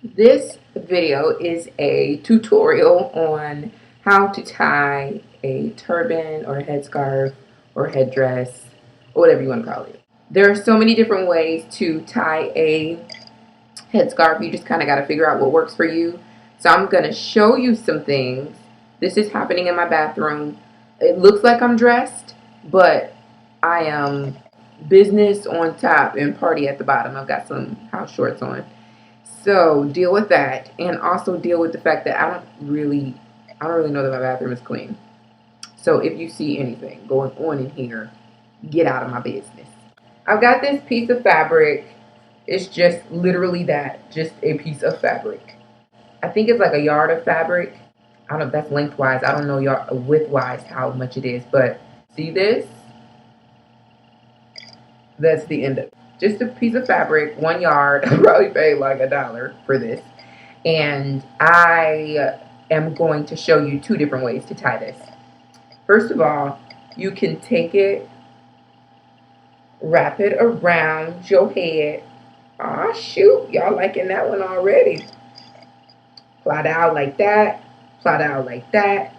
This video is a tutorial on how to tie a turban or a headscarf or headdress or whatever you want to call it. There are so many different ways to tie a headscarf. You just kind of got to figure out what works for you. So I'm going to show you some things. This is happening in my bathroom. It looks like I'm dressed, but I am business on top and party at the bottom. I've got some house shorts on. So deal with that, and also deal with the fact that I don't really know that my bathroom is clean. So if you see anything going on in here, get out of my business. I've got this piece of fabric. It's just literally that, just a piece of fabric. I think it's like a yard of fabric. I don't know if that's lengthwise. I don't know widthwise how much it is, but see this? That's the end of it. Just a piece of fabric, 1 yard. I probably paid like $1 for this. And I am going to show you 2 different ways to tie this. First of all, you can take it, wrap it around your head. Aw, shoot, y'all liking that one already. Plot out like that, plot out like that.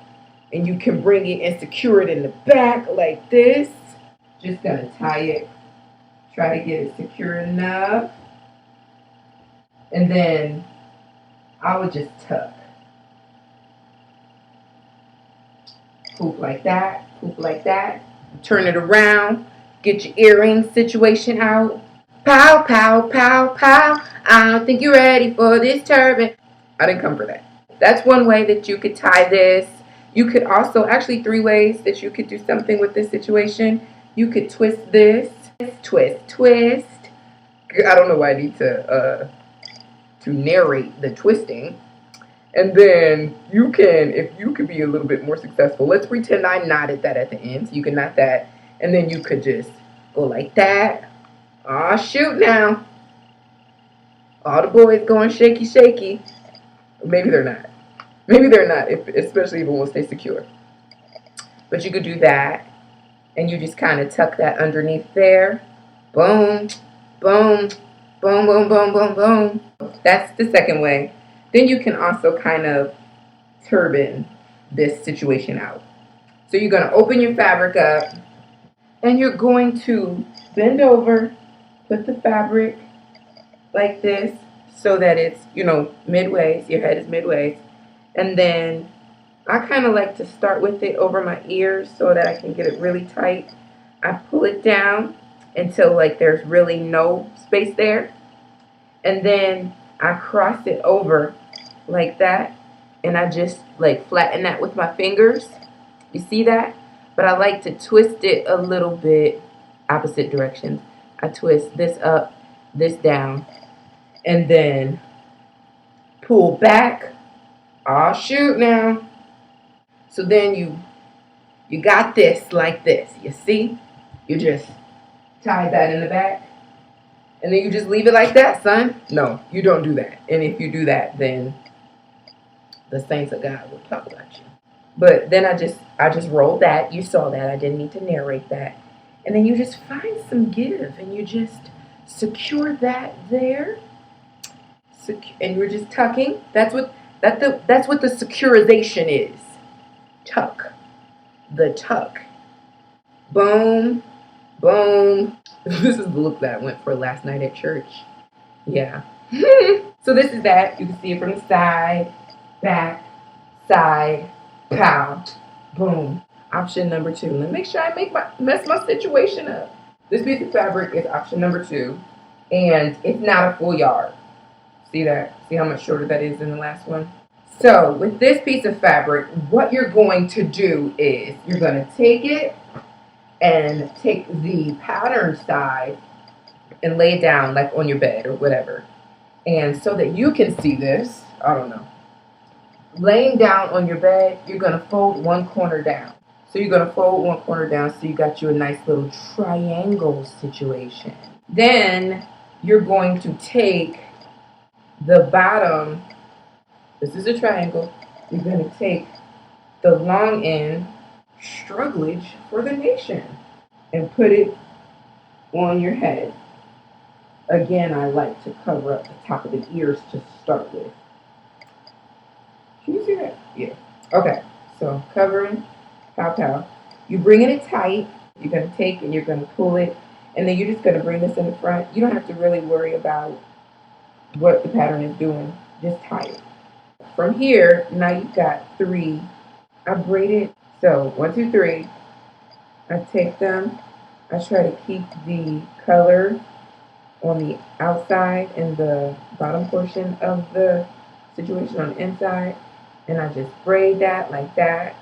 And you can bring it and secure it in the back like this. Just gonna tie it. Try to get it secure enough. And then I would just tuck. Poop like that, poop like that. Turn it around. Get your earring situation out. Pow, pow, pow, pow. I don't think you're ready for this turban. I didn't come for that. That's one way that you could tie this. You could also, actually 3 ways that you could do something with this situation. You could twist this. Twist, twist. I don't know why I need to narrate the twisting. And then you can, if you could be a little bit more successful, let's pretend I knotted that at the end. So you can knot that, and then you could just go like that. Aw, shoot now. All the boys going shaky, shaky. Maybe they're not. Maybe they're not, especially if it won't stay secure. But you could do that, and you just kind of tuck that underneath there. Boom, boom, boom, boom, boom, boom, boom. That's the second way. Then you can also kind of turban this situation out. So you're going to open your fabric up, and you're going to bend over, put the fabric like this so that it's, midways. Your head is midways. And then I kind of like to start with it over my ears so that I can get it really tight. I pull it down until like there's really no space there. And then I cross it over like that. And I just like flatten that with my fingers. You see that? But I like to twist it a little bit opposite directions. I twist this up, this down, and then pull back. Oh, shoot now. So then you got this like this. You see? You just tie that in the back. And then you just leave it like that, son. No, you don't do that. And if you do that, then the saints of God will talk about you. But then I just rolled that. You saw that. I didn't need to narrate that. And then you just find some give and you just secure that there. And you're just tucking. That's what the securization is. Tuck. The tuck. Boom. Boom. This is the look that I went for last night at church. Yeah. So this is that. You can see it from the side, back, side, pow, boom. Option number 2. Let me make sure I mess my situation up. This piece of fabric is option number 2, and it's not a full yard. See that? See how much shorter that is than the last one? So with this piece of fabric, what you're going to do is you're going to take it and take the pattern side and lay it down like on your bed or whatever. And so that you can see this, I don't know. Laying down on your bed, you're going to fold one corner down. So you're going to fold one corner down so you got you a nice little triangle situation. Then you're going to take the bottom, this is a triangle, you're going to take the long end, strugglage for the nation, and put it on your head. Again, I like to cover up the top of the ears to start with. Can you see that? Yeah. Okay, so covering, pow pow. You bringing it tight. You're going to take and you're going to pull it. And then you're just going to bring this in the front. You don't have to really worry about what the pattern is doing. Just tie it. From here, now you've got 3. I braided. So 1, 2, 3. I take them. I try to keep the color on the outside and the bottom portion of the situation on the inside. And I just braid that like that.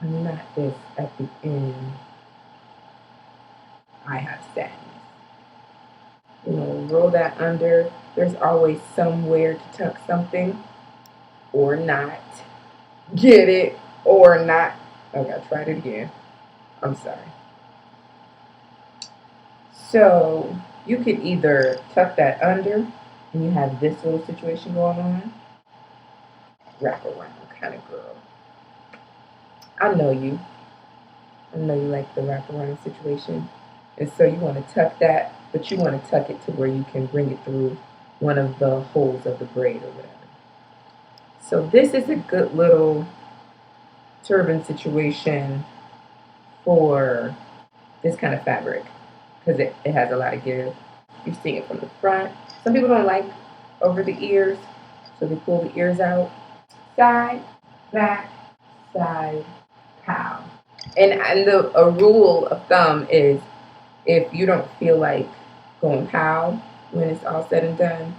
And knot this at the end. I have sadness. You know, roll that under. There's always somewhere to tuck something or not. Get it or not. Okay, I tried it again. I'm sorry. So you could either tuck that under and you have this little situation going on. Wrap around kind of girl. I know you. I know you like the wraparound situation. And so you want to tuck that, but you want to tuck it to where you can bring it through one of the holes of the braid or whatever. So this is a good little turban situation for this kind of fabric because it has a lot of give. You're seeing it from the front. Some people don't like over the ears, so they pull the ears out. Side, back, side, pow. And a rule of thumb is if you don't feel like going pow when it's all said and done,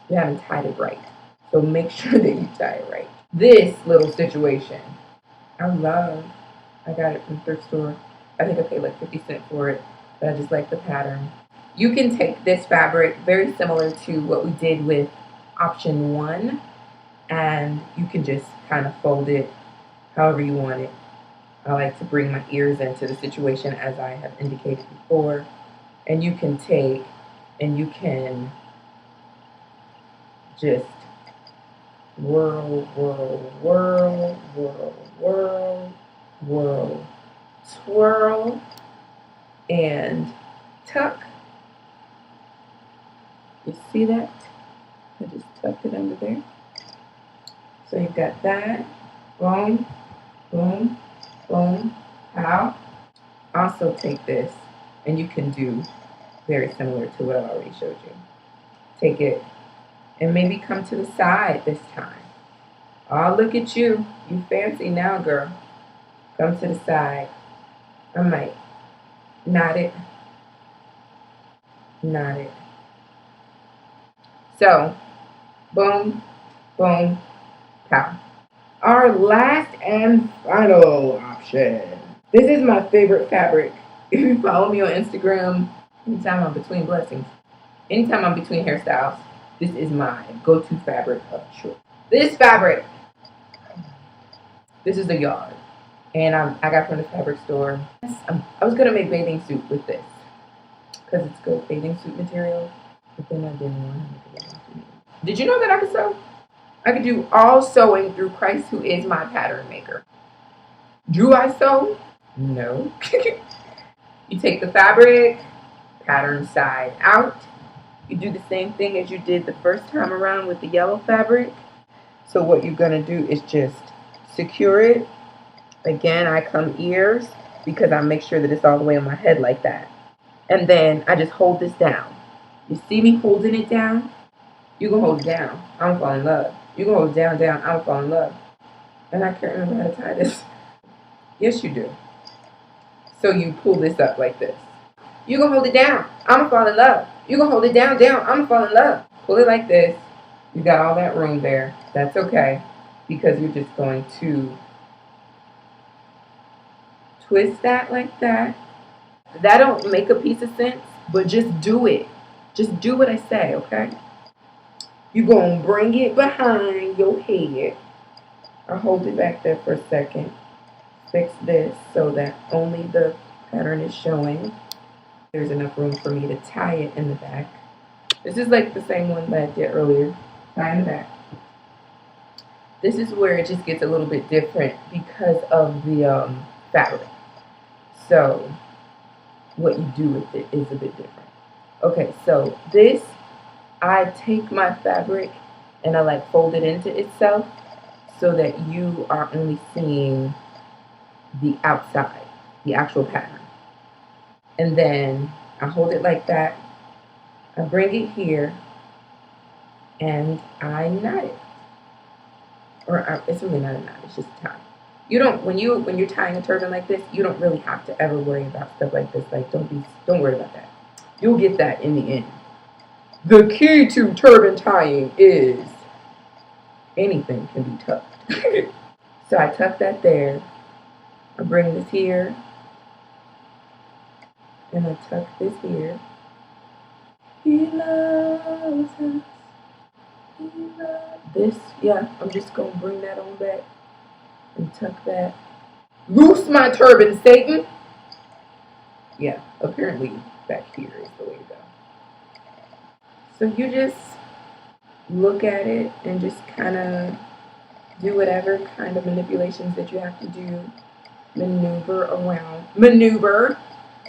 you haven't tied it right. So make sure that you tie it right. This little situation, I love. I got it from thrift store. I think I paid like 50 cents for it, but I just like the pattern. You can take this fabric, very similar to what we did with option 1, and you can just kind of fold it however you want it. I like to bring my ears into the situation as I have indicated before. And you can take and you can just whirl, whirl, whirl, whirl, whirl, whirl, twirl, and tuck. You see that? I just tucked it under there. So you've got that. Boom, boom, boom, pow. Also take this, and you can do very similar to what I already showed you. Take it, and maybe come to the side this time. Oh, look at you. You fancy now, girl. Come to the side. I might knot it. Knot it. So, boom, boom, pow. Our last and final option. This is my favorite fabric. If you follow me on Instagram, anytime I'm between blessings, anytime I'm between hairstyles, this is my go-to fabric of choice. This fabric, this is the yard. And I got from the fabric store. I was going to make bathing suit with this because it's good bathing suit material. But then I didn't want to make a bathing suit. Did you know that I could sew? I could do all sewing through Christ, who is my pattern maker. Do I sew? No. You take the fabric, pattern side out. You do the same thing as you did the first time around with the yellow fabric. So what you're going to do is just secure it. Again, I come ears because I make sure that it's all the way on my head like that. And then I just hold this down. You see me holding it down? You can hold it down. I'm gonna fall in love. You can hold it down, down. I'm gonna fall in love. And I can't remember how to tie this. Yes, you do. So you pull this up like this. You can hold it down. I'm gonna fall in love. You can hold it down, down. I'm gonna fall in love. Pull it like this. You got all that room there. That's okay, because you're just going to twist that like that. That don't make a piece of sense, but just do it. Just do what I say, okay? You're going to bring it behind your head. I'll hold it back there for a second. Fix this so that only the pattern is showing. There's enough room for me to tie it in the back. This is like the same one that I did earlier. Tie in the back. This is where it just gets a little bit different because of the fabric. So what you do with it is a bit different. Okay, so this, I take my fabric and I like fold it into itself so that you are only seeing the outside, the actual pattern. And then I hold it like that. I bring it here and I knot it. Or it's really not a knot, it's just a tie. You don't when you're tying a turban like this, you don't really have to ever worry about stuff like this. Like don't worry about that. You'll get that in the end. The key to turban tying is anything can be tucked. So I tuck that there. I bring this here. And I tuck this here. He loves us. He loves this. Yeah, I'm just going to bring that on back and tuck that. Loose my turban, Satan. Yeah, apparently back here is the way to go. So you just look at it and just kind of do whatever kind of manipulations that you have to do. Maneuver around. Maneuver.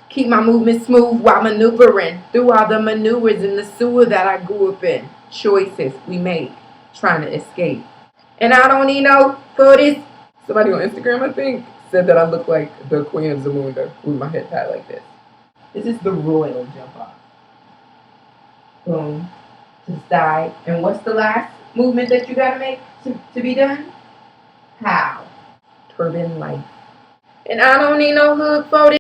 Keep my movement smooth while maneuvering through all the maneuvers in the sewer that I grew up in. Choices we make trying to escape. And I don't need no footage. Somebody on Instagram, I think, said that I look like the Queen of Zamunda with my head tied like this. This is the royal jump off. Boom. To the side. And what's the last movement that you gotta make to be done? How? Turban life. And I don't need no hood for this.